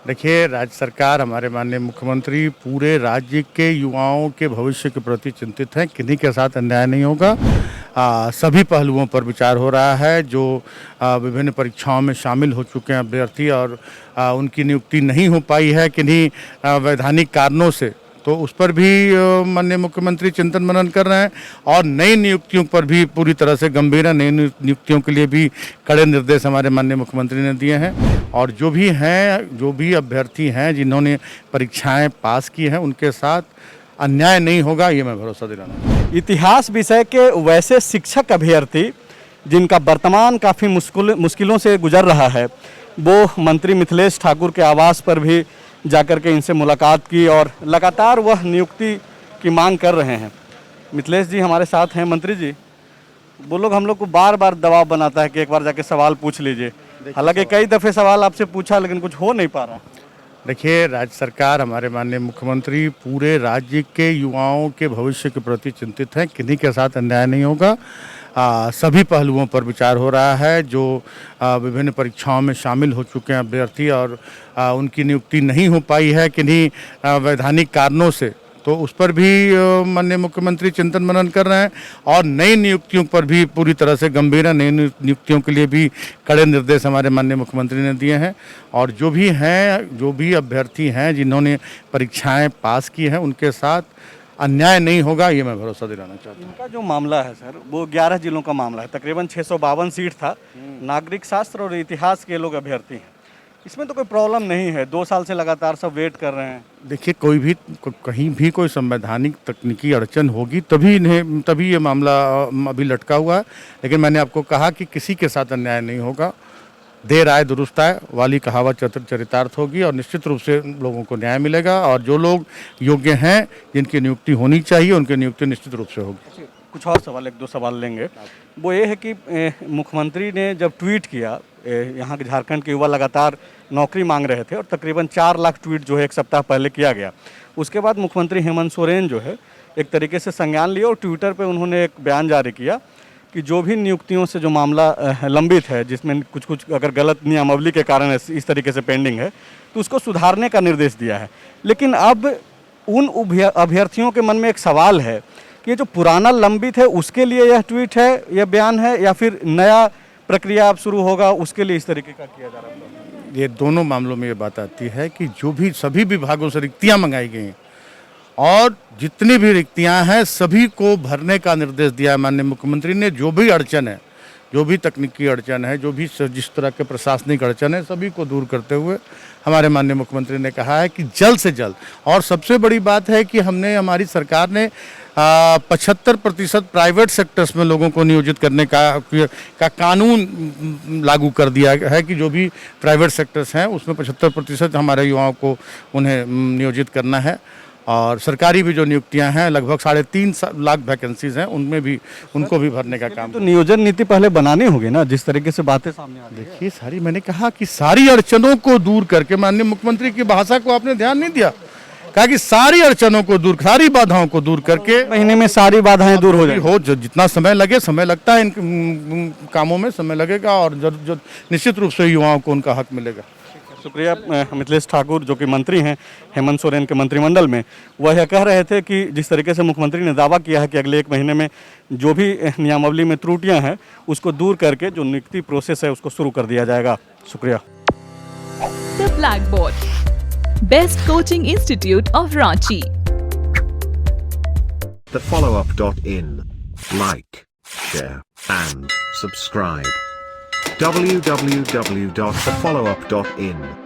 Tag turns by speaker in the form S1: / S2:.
S1: देखिए, राज्य सरकार, हमारे माननीय मुख्यमंत्री पूरे राज्य के युवाओं के भविष्य के प्रति चिंतित हैं। किन्हीं के साथ अन्याय नहीं होगा। सभी पहलुओं पर विचार हो रहा है। जो विभिन्न परीक्षाओं में शामिल हो चुके हैं अभ्यर्थी और उनकी नियुक्ति नहीं हो पाई है किन्हीं वैधानिक कारणों से, तो उस पर भी माननीय मुख्यमंत्री चिंतन मनन कर रहे हैं और नई नियुक्तियों पर भी पूरी तरह से गंभीर है। नई नियुक्तियों के लिए भी कड़े निर्देश हमारे माननीय मुख्यमंत्री ने दिए हैं और जो भी अभ्यर्थी हैं जिन्होंने परीक्षाएं पास की हैं, उनके साथ अन्याय नहीं होगा, ये मैं भरोसा दिलाना चाहता हूं।
S2: इतिहास विषय के वैसे शिक्षक अभ्यर्थी जिनका वर्तमान काफ़ी मुश्किलों से गुजर रहा है, वो मंत्री मिथिलेश ठाकुर के आवास पर भी जाकर के इनसे मुलाकात की और लगातार वह नियुक्ति की मांग कर रहे हैं। मिथिलेश जी हमारे साथ हैं। मंत्री जी, वो लोग हम लोग को बार बार दबाव बनाता है कि एक बार जाके सवाल पूछ लीजिए। हालांकि कई दफ़े सवाल आपसे पूछा लेकिन कुछ हो नहीं पा रहा।
S1: देखिए, राज्य सरकार, हमारे माननीय मुख्यमंत्री पूरे राज्य के युवाओं के भविष्य के प्रति चिंतित हैं। किन्हीं के साथ अन्याय नहीं होगा। सभी पहलुओं पर विचार हो रहा है। जो विभिन्न परीक्षाओं में शामिल हो चुके हैं अभ्यर्थी और उनकी नियुक्ति नहीं हो पाई है किन्हीं वैधानिक कारणों से, तो उस पर भी माननीय मुख्यमंत्री चिंतन मनन कर रहे हैं और नई नियुक्तियों पर भी पूरी तरह से गंभीर है। नई नियुक्तियों के लिए भी कड़े निर्देश हमारे माननीय मुख्यमंत्री ने दिए हैं और जो भी अभ्यर्थी हैं जिन्होंने परीक्षाएं पास की हैं, उनके साथ अन्याय नहीं होगा, ये मैं भरोसा दिलाना चाहता हूँ।
S2: इनका जो मामला है सर, वो 11 जिलों का मामला है। तकरीबन 652 सीट था। नागरिक शास्त्र और इतिहास के लोग अभ्यर्थी हैं। इसमें तो कोई प्रॉब्लम नहीं है। 2 साल से लगातार सब वेट कर रहे हैं।
S1: देखिए, कहीं भी कोई संवैधानिक तकनीकी अड़चन होगी तभी ये मामला अभी लटका हुआ है। लेकिन मैंने आपको कहा कि किसी के साथ अन्याय नहीं होगा। देर आए दुरुस्त आए वाली कहावत चरितार्थ होगी और निश्चित रूप से लोगों को न्याय मिलेगा और जो लोग योग्य हैं, जिनकी नियुक्ति होनी चाहिए, उनकी नियुक्ति निश्चित रूप से होगी।
S2: कुछ और सवाल, 1-2 सवाल लेंगे। वो ये है कि मुख्यमंत्री ने जब ट्वीट किया, यहाँ के झारखंड के युवा लगातार नौकरी मांग रहे थे और तकरीबन 4 लाख ट्वीट जो है 1 सप्ताह पहले किया गया। उसके बाद मुख्यमंत्री हेमंत सोरेन जो है एक तरीके से संज्ञान लिया और ट्विटर पे उन्होंने एक बयान जारी किया कि जो भी नियुक्तियों से जो मामला लंबित है, जिसमें कुछ अगर गलत नियमावली के कारण इस तरीके से पेंडिंग है, तो उसको सुधारने का निर्देश दिया है। लेकिन अब उन अभ्यर्थियों के मन में एक सवाल है कि ये जो पुराना लंबित है उसके लिए यह ट्वीट है, यह बयान है, या फिर नया प्रक्रिया अब शुरू होगा उसके लिए इस तरीके का किया जा रहा है?
S1: ये दोनों मामलों में ये बात आती है कि सभी विभागों से रिक्तियाँ मंगाई गई हैं और जितनी भी रिक्तियां हैं सभी को भरने का निर्देश दिया है माननीय मुख्यमंत्री ने। जो भी अड़चन है, जो भी तकनीकी अड़चन है, जो भी जिस तरह के प्रशासनिक अड़चन है, सभी को दूर करते हुए हमारे माननीय मुख्यमंत्री ने कहा है कि जल्द से जल्द, और सबसे बड़ी बात है कि हमारी सरकार ने 75% प्राइवेट सेक्टर्स में लोगों को नियोजित करने का कानून लागू कर दिया है कि जो भी प्राइवेट सेक्टर्स हैं उसमें 75% हमारे युवाओं को उन्हें नियोजित करना है। और सरकारी भी जो नियुक्तियां हैं, लगभग 3.5 लाख वैकेंसीज हैं, उनमें भी उनको भी भरने का काम।
S2: तो नियोजन नीति पहले बनानी होगी ना, जिस तरीके से बातें सामने आ रही है।
S1: देखिए, मैंने कहा कि सारी अड़चनों को दूर करके, माननीय मुख्यमंत्री की भाषा को आपने ध्यान नहीं दिया, कहा कि सारी अड़चनों को दूर, सारी बाधाओं को दूर करके
S2: महीने में सारी बाधाएं दूर हो जाए।
S1: जितना समय लगे, समय लगता है इन कामों में, समय लगेगा और जो निश्चित रूप से युवाओं को उनका हक मिलेगा।
S2: शुक्रिया। मिथिलेश ठाकुर जो कि मंत्री हैं हेमंत सोरेन के मंत्रिमंडल में, वह यह कह रहे थे कि जिस तरीके से मुख्यमंत्री ने दावा किया है कि अगले 1 महीने में जो भी नियमावली में त्रुटियां हैं उसको दूर करके जो नियुक्ति प्रोसेस है उसको शुरू कर दिया जाएगा। शुक्रिया।
S3: The Blackboard, Best Coaching Institute of Ranchi.
S4: TheFollowUp.in. Like, share, and subscribe. www.thefollowup.in